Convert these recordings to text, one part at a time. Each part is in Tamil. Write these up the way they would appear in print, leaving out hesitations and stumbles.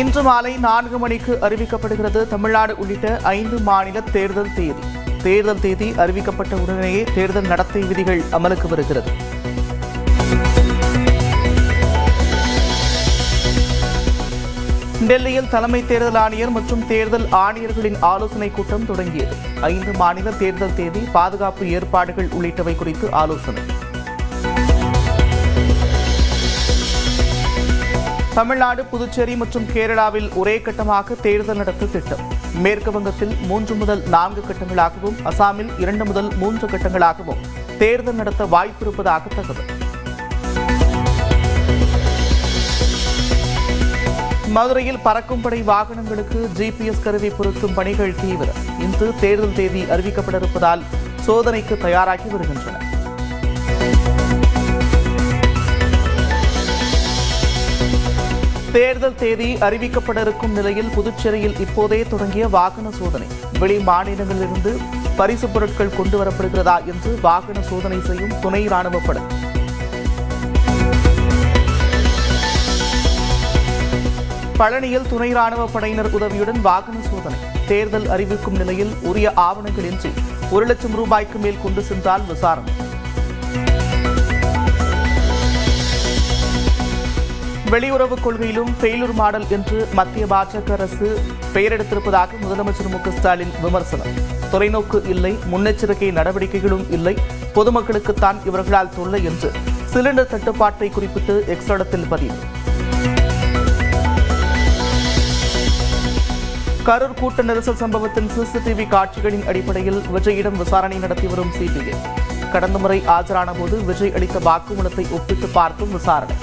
இன்று மாலை 4 மணிக்கு அறிவிக்கப்படுகிறது தமிழ்நாடு உள்ளிட்ட 5 மாநில தேர்தல் தேதி. தேர்தல் தேதி அறிவிக்கப்பட்ட உடனேயே தேர்தல் நடத்தை விதிகள் அமலுக்கு வருகிறது. டெல்லியில் தலைமை தேர்தல் ஆணையர் மற்றும் தேர்தல் ஆணையர்களின் ஆலோசனைக் கூட்டம் தொடங்கியது. 5 மாநில தேர்தல் தேதி, பாதுகாப்பு ஏற்பாடுகள் உள்ளிட்டவை குறித்து ஆலோசனை. தமிழ்நாடு, புதுச்சேரி மற்றும் கேரளாவில் ஒரே கட்டமாக தேர்தல் நடத்த திட்டம். மேற்கு வங்கத்தில் 3 முதல் 4 கட்டங்களாகவும், அசாமில் 2 முதல் 3 கட்டங்களாகவும் தேர்தல் நடத்த வாய்ப்பு இருப்பதாக தகவல். மதுரையில் பறக்கும் படை வாகனங்களுக்கு GPS கருவி பொருத்தும் பணிகள் தீவிரம். இன்று தேர்தல் தேதி அறிவிக்கப்பட இருப்பதால் சோதனைக்கு தயாராகி வருகின்றனர். தேர்தல் தேதி அறிவிக்கப்பட இருக்கும் நிலையில் புதுச்சேரியில் இப்போதே தொடங்கிய வாகன சோதனை. வெளி மாநிலங்களிலிருந்து பரிசுப் பொருட்கள் கொண்டு வரப்படுகிறதா என்று வாகன சோதனை செய்யும் துணை ராணுவப் படை. பழனியில் துணை ராணுவப் படையினர் உதவியுடன் வாகன சோதனை. தேர்தல் அறிவிக்கும் நிலையில் உரிய ஆவணங்களின்றி 1 லட்சம் ரூபாய்க்கு மேல் கொண்டு சென்றால் விசாரணை. வெளியுறவுக் கொள்கையிலும் ஃபெயிலூர் மாடல் என்று மத்திய பாஜக அரசு பெயரெடுத்திருப்பதாக முதலமைச்சர் மு க ஸ்டாலின் விமர்சனம். தொலைநோக்கு இல்லை, முன்னெச்சரிக்கை நடவடிக்கைகளும் இல்லை, பொதுமக்களுக்குத்தான் இவர்களால் தொல்லை என்று சிலிண்டர் தட்டுப்பாட்டை குறிப்பிட்டு எக்ஸ் தளத்தில் பதிவு. கரூர் கூட்ட நெரிசல் சம்பவத்தின் CCTV காட்சிகளின் அடிப்படையில் விஜயிடம் விசாரணை நடத்தி வரும் CBI. கடந்த முறை ஆஜரான போது விஜய் அளித்த வாக்குமூலத்தை ஒப்பிட்டு பார்த்தும் விசாரணை.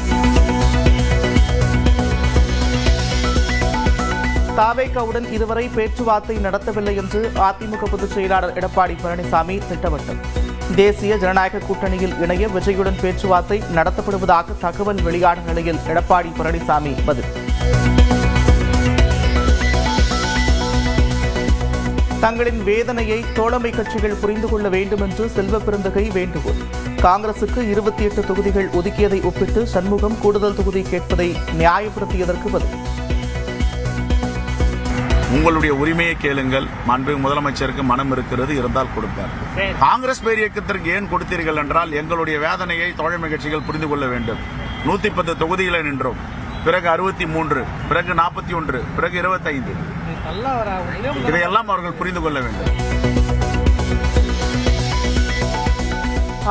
தாவேகாவுடன் இதுவரை பேச்சுவார்த்தை நடத்தவில்லை என்று அதிமுக பொதுச் செயலாளர் எடப்பாடி பழனிசாமி திட்டவட்டம். தேசிய ஜனநாயக கூட்டணியில் இணைய விஜயுடன் பேச்சுவார்த்தை நடத்தப்படுவதாக தகவல் வெளியான நிலையில் எடப்பாடி பழனிசாமி பதில். தங்களின் வேதனையை தோழமை கட்சிகள் புரிந்து கொள்ள வேண்டும் என்று செல்வ பெருந்தகை வேண்டுகோள். காங்கிரசுக்கு 28 தொகுதிகள் ஒதுக்கியதை ஒப்பிட்டு சண்முகம் கூடுதல் தொகுதி கேட்பதை நியாயப்படுத்தியதற்கு பதில். உங்களுடைய உரிமையை கேளுங்கள். மாண்புமிகு முதலமைச்சருக்கு மனம் இருக்கிறது, இருந்தால் கொடுப்பார். காங்கிரஸ் பேர் இயக்கத்திற்கு ஏன் கொடுத்தீர்கள் என்றால் எங்களுடைய வேதனையை தோழமை கட்சிகள் புரிந்து கொள்ள வேண்டும். 110 தொகுதிகளை நின்றோம், பிறகு 63, பிறகு 41, பிறகு 25. இதையெல்லாம் அவர்கள் புரிந்து கொள்ள வேண்டும்.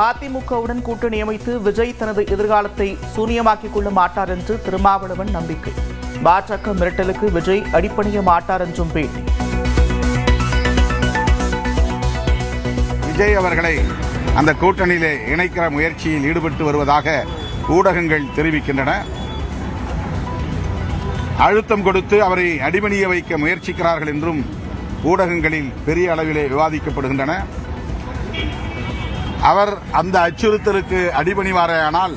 அதிமுகவுடன் கூட்டணி அமைத்து விஜய் தனது எதிர்காலத்தை சூனியமாக்கிக் கொள்ள மாட்டார் என்று திருமாவளவன் நம்பிக்கை. பாஜக மிரட்டலுக்கு விஜய் அடிபணிய மாட்டார் என்றும் பேட்டி. விஜய் அவர்களை அந்த கூட்டணியிலே இணைக்கிற முயற்சியில் ஈடுபட்டு வருவதாக ஊடகங்கள் தெரிவிக்கின்றன. அழுத்தம் கொடுத்து அவரை அடிபணிய வைக்க முயற்சிக்கிறார்கள் என்றும் ஊடகங்களில் பெரிய அளவிலே விவாதிக்கப்படுகின்றன. அவர் அந்த அச்சுறுத்தலுக்கு அடிபணிவாரேயானால்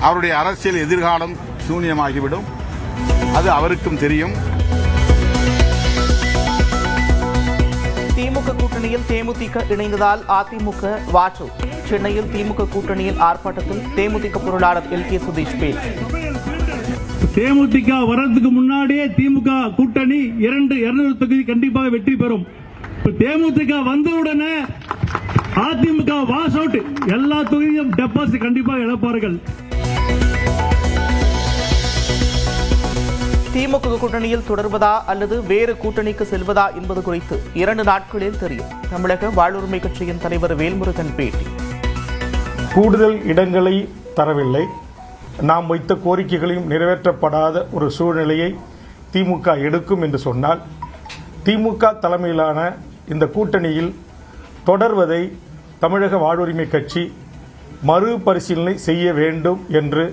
அவருடைய அரசியல் எதிர்காலம் சூன்யமாகிவிடும். அது அவருக்கும் தெரியும். திமுக கூட்டணியில் தேமுதிக இணைந்ததால் அதிமுக வாட்சோ. சென்னையில் திமுக கூட்டணியில் ஆர்ப்பாட்டத்தில் தேமுதிக பொருளாளர் LK சுதீஷ் பேச்சு. தேமுதிக வர்றதுக்கு முன்னாடியே திமுக கூட்டணி 200 தொகுதி கண்டிப்பாக வெற்றி பெறும். தேமுதிக வந்தவுடனே அதிமுக வாஷ் அவுட், எல்லா தொகுதியும் டெபாசிட் கண்டிப்பாக இழப்பார்கள். திமுக கூட்டணியில் தொடர்வதா அல்லது வேறு கூட்டணிக்கு செல்வதா என்பது குறித்து 2 நாட்களில் தெரியும். தமிழக வாழ்வுரிமை கட்சியின் தலைவர் வேல்முருகன் பேட்டி. கூடுதல் இடங்களை தரவில்லை, நாம் வைத்த கோரிக்கைகளையும் நிறைவேற்றப்படாத ஒரு சூழ்நிலையை திமுக எடுக்கும் என்று சொன்னால் திமுக தலைமையிலான இந்த கூட்டணியில் தொடர்வதை தமிழக வாழ்வுரிமை கட்சி மறுபரிசீலனை செய்ய வேண்டும் என்று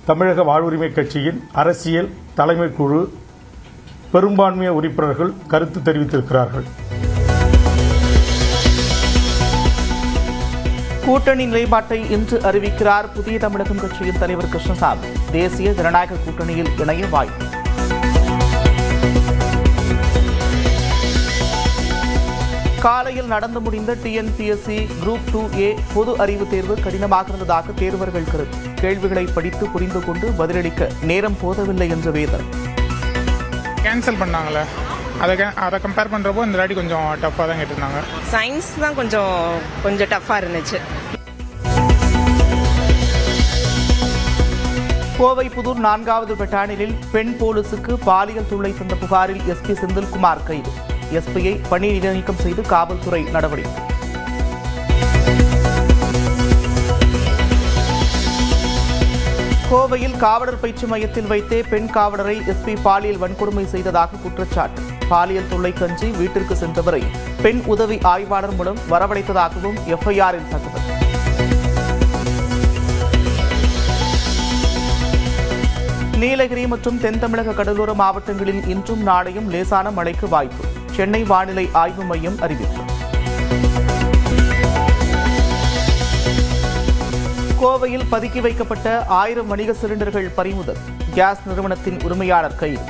தமிழக வாழ்வுரிமை கட்சியின் அரசியல் தலைமை குழு பெரும்பான்மை உறுப்பினர்கள் கருத்து தெரிவித்திருக்கிறார்கள். கூட்டணி நிலைப்பாட்டை இன்று அறிவிக்கிறார் புதிய தமிழகம் கட்சியின் தலைவர் கிருஷ்ணசாமி. தேசிய ஜனநாயக கூட்டணியில் இணைய வாய்ப்பு. காலையில் நடந்து முடிந்த TNPSC Group 2A பொது அறிவு தேர்வு கடினமாக இருந்ததாக தேர்வர்கள் கருத்து. கேள்விகளை படித்து புரிந்து கொண்டு பதிலளிக்க நேரம் போதவில்லை என்ற வேதனை. கேன்சல் பண்ணாங்களே அதை கம்பேர் பண்ணுறப்போ இந்த வாட்டி கொஞ்சம் டஃப்பாக தான் கேட்டிருந்தாங்க. சயின்ஸ் தான் கொஞ்சம் டஃப்பாக இருந்துச்சு. கோவை புதூர் 4வது பெட்டாலியனில் பெண் போலீசுக்கு பாலியல் தொல்லை தந்த புகாரில் எஸ்பி செந்தில்குமார் கைது. எஸ்பியை பணி இடைநீக்கம் செய்து காவல்துறை நடவடிக்கை. கோவையில் காவலர் பயிற்சி மையத்தில் வைத்தே பெண் காவலரை எஸ்பி பாலியல் வன்கொடுமை செய்ததாக குற்றச்சாட்டு. பாலியல் தொல்லை கஞ்சி வீட்டிற்கு சென்றவரை பெண் உதவி ஆய்வாளர் மூலம் வரவழைத்ததாகவும் எஃப்ஐஆரில் தகவல். நீலகிரி மற்றும் தென் தமிழக கடலோர மாவட்டங்களில் இன்றும் நாளையும் லேசான மழைக்கு வாய்ப்பு. சென்னை வானிலை ஆய்வு மையம் அறிவிப்பு. கோவையில் பதுக்கி வைக்கப்பட்ட 1000 வணிக சிலிண்டர்கள் பறிமுதல். கேஸ் நிறுவனத்தின் உரிமையாளர் கைது.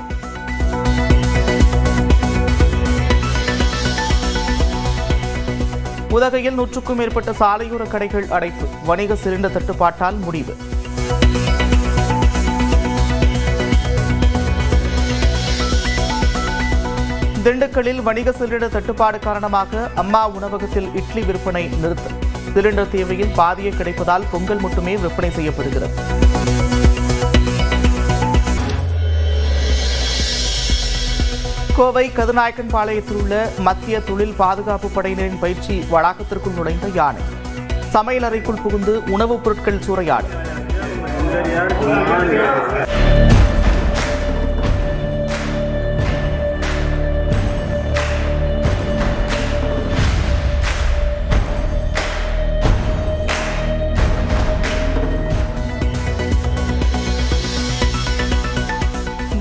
உதகையில் 100க்கும் மேற்பட்ட சாலையோர கடைகள் அடைப்பு. வணிக சிலிண்டர் தட்டுப்பாட்டால் முடிவு. திண்டுக்கல்லில் வணிக சிலிண்டர் தட்டுப்பாடு காரணமாக அம்மா உணவகத்தில் இட்லி விற்பனை நிறுத்தம். சிலிண்டர் தேவையில் பாதியே கிடைப்பதால் பொங்கல் மட்டுமே விற்பனை செய்யப்படுகிறது. கோவை கதிர்நாயக்கன்பாளையத்தில் உள்ள மத்திய தொழில் பாதுகாப்பு படையினரின் பயிற்சி வளாகத்திற்குள் நுழைந்த யானை. சமையல் அறைக்குள் புகுந்து உணவுப் பொருட்கள் சூறையாடு.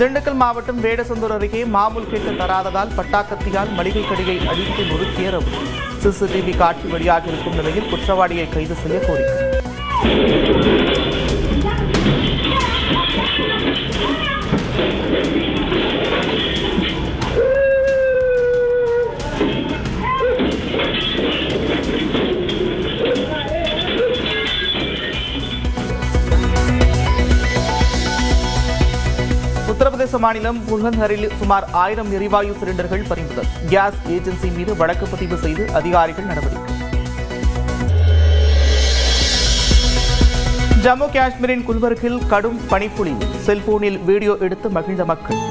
திண்டுக்கல் மாவட்டம் வேடசந்தூர் அருகே மாமூல் கேட்டு தராததால் பட்டாக்கத்தியால் மளிகை கடையை அடித்து நொறுக்கிய ரவுடி. சிசிடிவி காட்சி வெளியாக இருக்கும் நிலையில் குற்றவாளியை கைது செய்ய கோரிக்கை. உத்தரப்பிரதேச மாநிலம் புலந்தரில் சுமார் 1000 எரிவாயு சிலிண்டர்கள் பறிமுதல். கேஸ் ஏஜென்சி மீது வழக்கு பதிவு செய்து அதிகாரிகள் நடவடிக்கை. ஜம்மு காஷ்மீரின் குல்பர்கில் கடும் பனிப்பொழிவு. செல்போனில் வீடியோ எடுத்து மகிழ்ந்த மக்கள்.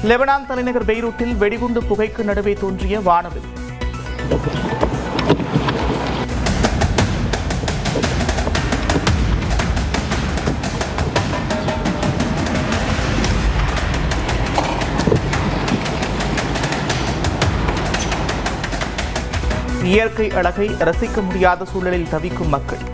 லெபனான் தலைநகர் பெய்ரூட்டில் வெடிகுண்டு புகைக்கு நடுவே தோன்றிய வானவில். இயற்கை அழகை ரசிக்க முடியாத சூழலில் தவிக்கும் மக்கள்.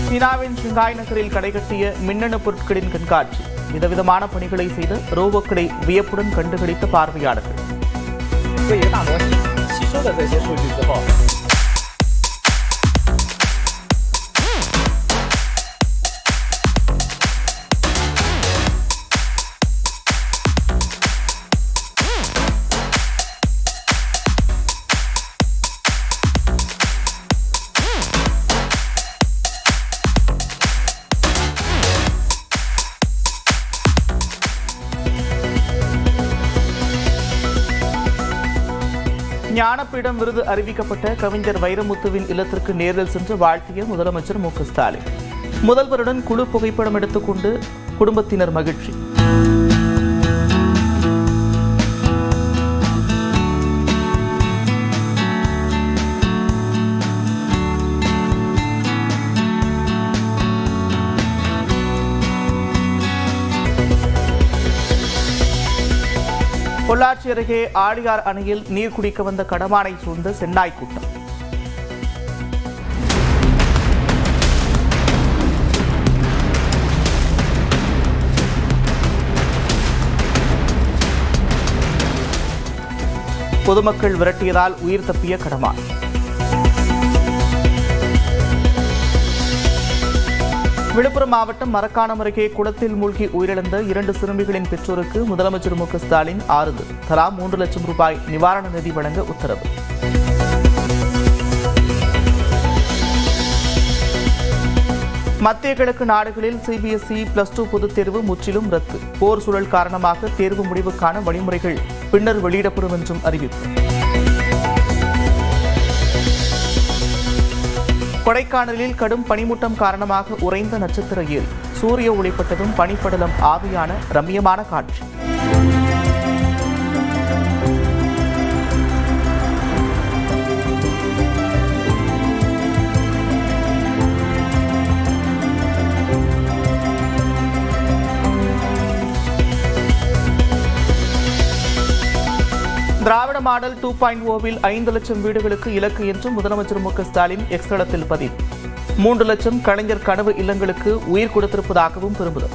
சீனாவின் ஷங்காய் நகரில் கடைகட்டிய மின்னணு பொருட்களின் கண்காட்சி. விதவிதமான பணிகளை செய்த ரோபோக்களை வியப்புடன் கண்டுகளித்த பார்வையாளர்கள். ஞானபீடம் விருது அறிவிக்கப்பட்ட கவிஞர் வைரமுத்துவின் இல்லத்திற்கு நேரில் சென்று வாழ்த்திய முதலமைச்சர் மு.க. ஸ்டாலின். முதல்வருடன் குழு புகைப்படம் எடுத்துக்கொண்டு குடும்பத்தினர் மகிழ்ச்சி. பொள்ளாச்சி அருகே ஆழியார் அணையில் நீர் குடிக்க வந்த கடமானை சூழ்ந்த சென்னாய் கூட்டம். பொதுமக்கள் விரட்டியதால் உயிர் தப்பிய கடமான். விழுப்புரம் மாவட்டம் மரக்காணம் அருகே குளத்தில் மூழ்கி உயிரிழந்த 2 சிறுமிகளின் பெற்றோருக்கு முதலமைச்சர் மு க ஸ்டாலின் ஆறுதல். தலா 3 லட்சம் ரூபாய் நிவாரண நிதி வழங்க உத்தரவு. மத்திய கிழக்கு நாடுகளில் CBSE +2 பொதுத் தேர்வு முற்றிலும் ரத்து. போர் சூழல் காரணமாக தேர்வு முடிவுக்கான வழிமுறைகள் பின்னர் வெளியிடப்படும் என்றும் அறிவிப்பு. கொடைக்கானலில் கடும் பனிமூட்டம் காரணமாக உறைந்த நட்சத்திர ஏரி. சூரிய ஒளிப்பட்டதும் பனிப்படலம் ஆவியான ரம்மியமான காட்சி. திராவிட மாடல் 2.0வில் 5 லட்சம் வீடுகளுக்கு இலக்கு என்று முதலமைச்சர் மு க ஸ்டாலின் எக்ஸ் தளத்தில் பதிவு. 3 லட்சம் கலைஞர் கனவு இல்லங்களுக்கு உயிர் கொடுத்திருப்பதாகவும் பெருமிதம்.